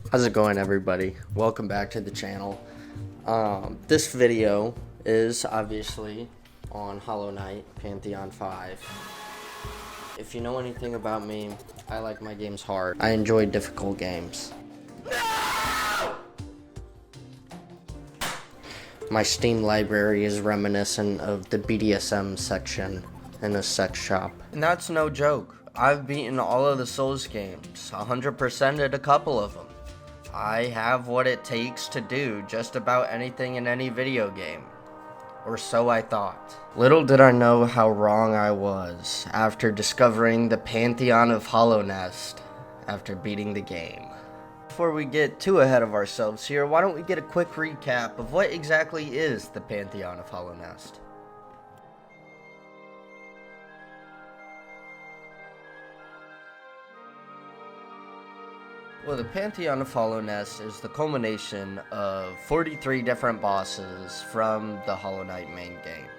How's it going, everybody? Welcome back to the channel. This video is obviously on Hollow Knight Pantheon 5. If you know anything about me, I like my games hard. I enjoy difficult games. My Steam library is reminiscent of the BDSM section in a sex shop. And that's no joke. I've beaten all of the Souls games, 100%ed a couple of them. I have what it takes to do just about anything in any video game. Or so I thought. Little did I know how wrong I was after discovering the Pantheon of Hallownest after beating the game. Before we get too ahead of ourselves here, why don't we get a quick recap of what exactly is the Pantheon of Hallownest? Well, the Pantheon of Hallownest is the culmination of 43 different bosses from the Hollow Knight main game.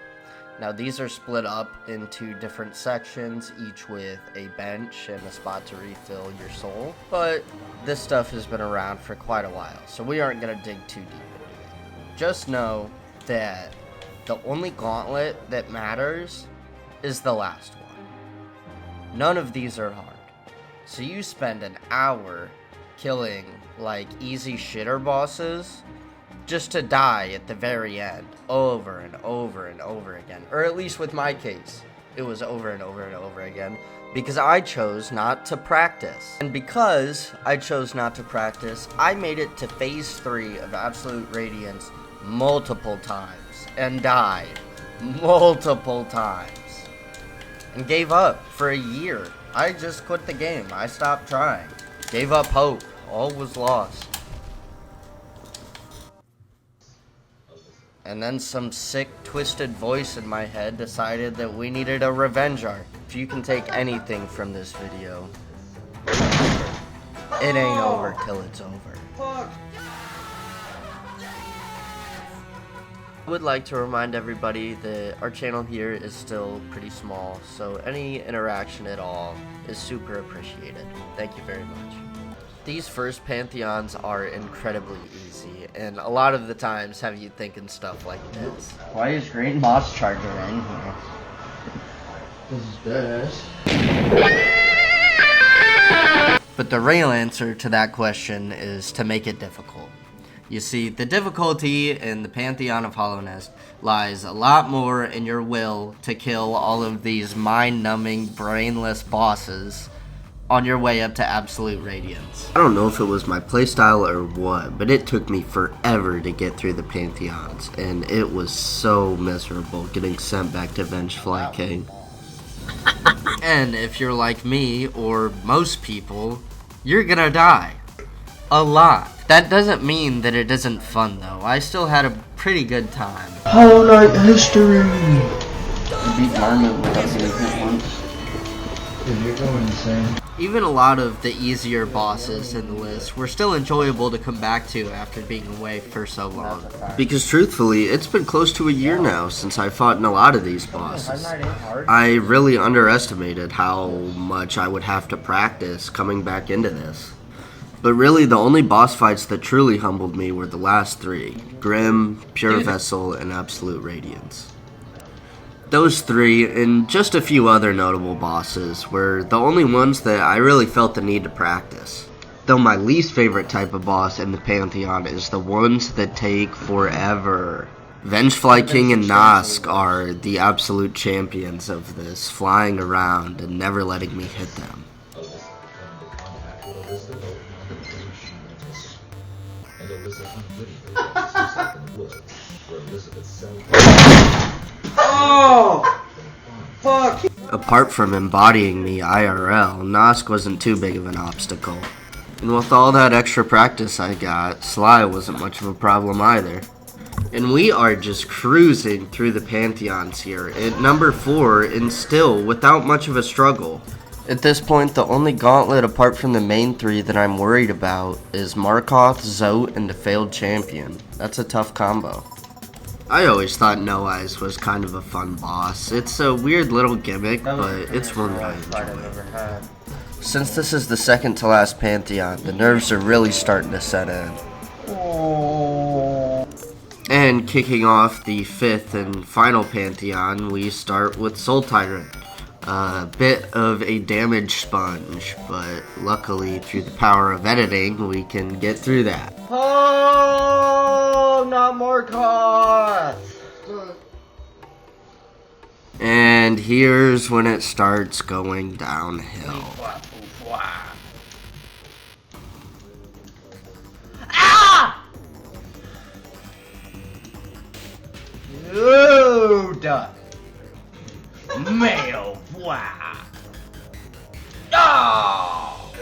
Now, these are split up into different sections, each with a bench and a spot to refill your soul. But this stuff has been around for quite a while, so we aren't going to dig too deep into it. Just know that the only gauntlet that matters is the last one. None of these are hard. So you spend an hour killing like easy shitter bosses just to die at the very end over and over and over again. Or at least with my case, it was over and over and over again because I chose not to practice. And because I chose not to practice, I made it to phase 3 of Absolute Radiance multiple times and died multiple times and gave up for a year. I just quit the game. I stopped trying. Gave up hope. All was lost. And then some sick, twisted voice in my head decided that we needed a revenge arc. If you can take anything from this video, it ain't over till it's over. I would like to remind everybody that our channel here is still pretty small, so any interaction at all is super appreciated. Thank you very much. These first Pantheons are incredibly easy, and a lot of the times have you thinking stuff like this. Why is Green Boss Charger in here? This is badass. But the real answer to that question is to make it difficult. You see, the difficulty in the Pantheon of Hallownest lies a lot more in your will to kill all of these mind-numbing, brainless bosses on your way up to Absolute Radiance. I don't know if it was my playstyle or what, but it took me forever to get through the Pantheons, and it was so miserable getting sent back to Vengefly King. And if you're like me, or most people, you're gonna die. A lot. That doesn't mean that it isn't fun, though. I still had a pretty good time. Hollow Knight history! I beat Marmot without getting hit once. Dude, you're going insane. Even a lot of the easier bosses in the list were still enjoyable to come back to after being away for so long. Because truthfully, it's been close to a year now since I fought in a lot of these bosses. I really underestimated how much I would have to practice coming back into this. But really, the only boss fights that truly humbled me were the last 3. Grim, Pure Vessel, and Absolute Radiance. Those 3, and just a few other notable bosses, were the only ones that I really felt the need to practice. Though my least favorite type of boss in the Pantheon is the ones that take forever. Vengefly King and Nosk are the absolute champions of this, flying around and never letting me hit them. Oh! Fuck! Apart from embodying me IRL, Nosk wasn't too big of an obstacle. And with all that extra practice I got, Sly wasn't much of a problem either. And we are just cruising through the Pantheons here, at number 4, and still without much of a struggle. At this point, the only gauntlet apart from the main 3 that I'm worried about is Markoth, Zote, and the Failed Champion. That's a tough combo. I always thought No Eyes was kind of a fun boss. It's a weird little gimmick, but it's one that I enjoy. Since this is the second to last Pantheon, the nerves are really starting to set in. And kicking off the fifth and final Pantheon, we start with Soul Tyrant. A bit of a damage sponge, but luckily through the power of editing, we can get through that. Oh, not Markoth! And here's when it starts going downhill. Ah! Dude! Male. Wow. Oh!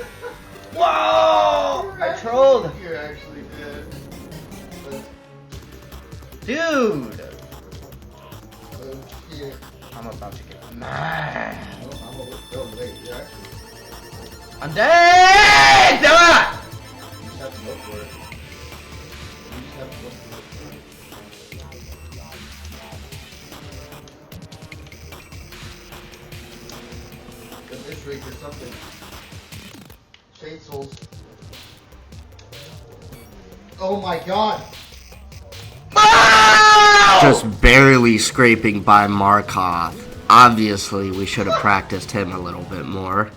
Whoa! I trolled. You're actually dead. Dude! Yeah. I'm about to get mad. Oh, wait, you're actually. I'm dead! You just have to go for it. You just have to go for it. Get this rig or something. Shade souls. Oh my god! Just barely scraping by Markoth. Obviously, we should have practiced him a little bit more.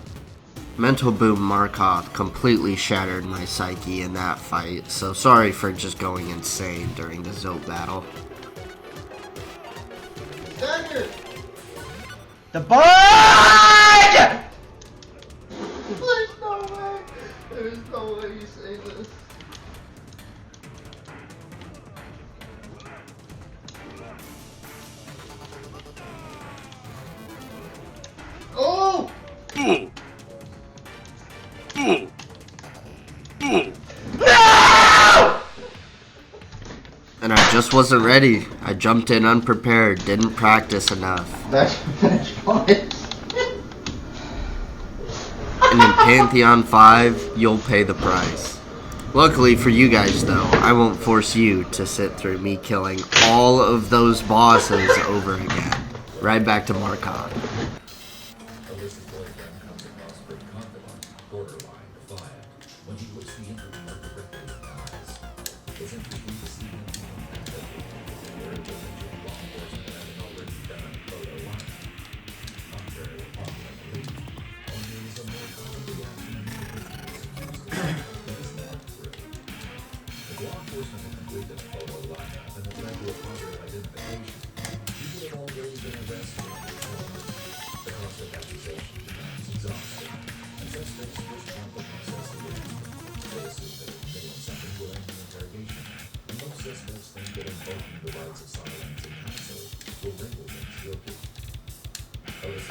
Mental Boom Markoth completely shattered my psyche in that fight, so sorry for just going insane during the Zote battle. Dagger! The bud! There's no way! There's no way you say this. Oh! No! And I just wasn't ready. I jumped in unprepared, didn't practice enough. That's fine. And in Pantheon 5, you'll pay the price. Luckily for you guys though, I won't force you to sit through me killing all of those bosses over again. Right back to Markoth.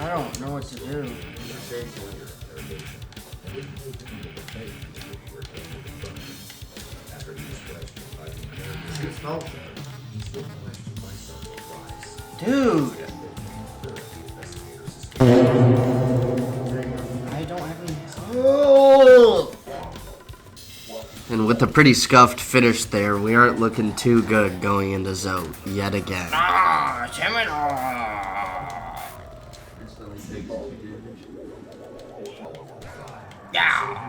I don't know what to do. Dude! I don't have any help. And with a pretty scuffed finish there, we aren't looking too good going into Zote yet again. Ah, yeah.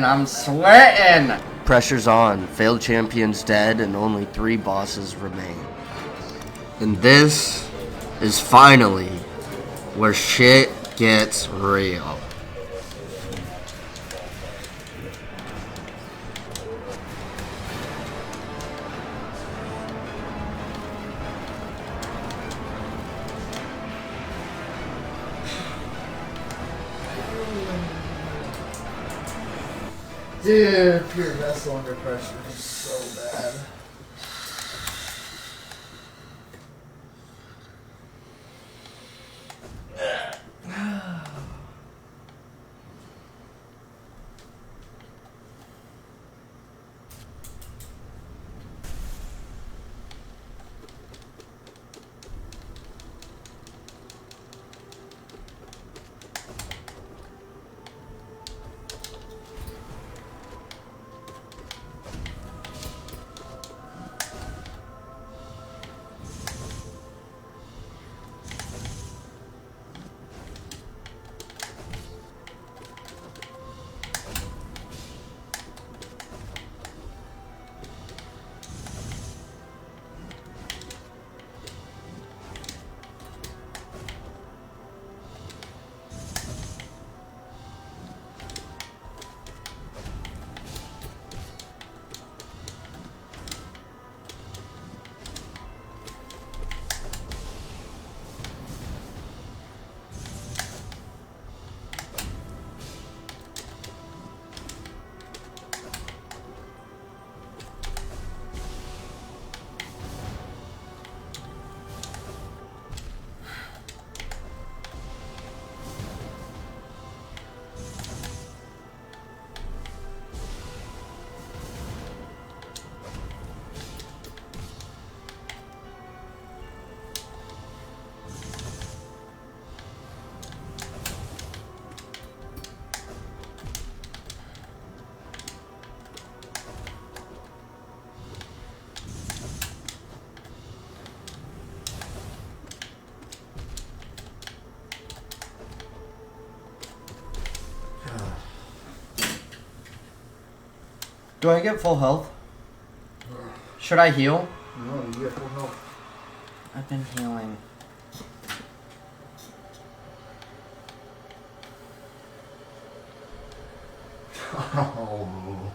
I'm sweating! Pressure's on. Failed champion's dead and only 3 bosses remain. And this is finally where shit gets real. Dude, pure vessel under pressure is so bad. Do I get full health? Should I heal? No, you get full health. I've been healing. Oh.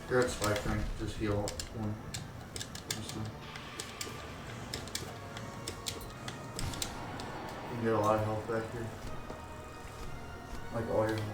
You're at spike rank, just heal one. You can get a lot of health back here. Like all your health.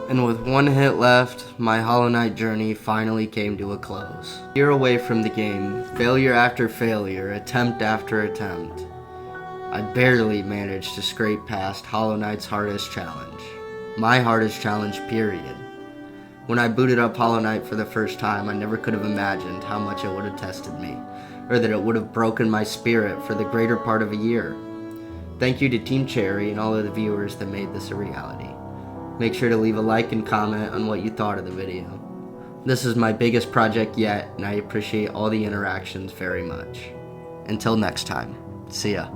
And with one hit left, my Hollow Knight journey finally came to a close. A year away from the game, failure after failure, attempt after attempt, I barely managed to scrape past Hollow Knight's hardest challenge. My hardest challenge, period. When I booted up Hollow Knight for the first time, I never could have imagined how much it would have tested me, or that it would have broken my spirit for the greater part of a year. Thank you to Team Cherry and all of the viewers that made this a reality. Make sure to leave a like and comment on what you thought of the video. This is my biggest project yet, and I appreciate all the interactions very much. Until next time, see ya.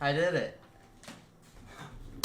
I did it.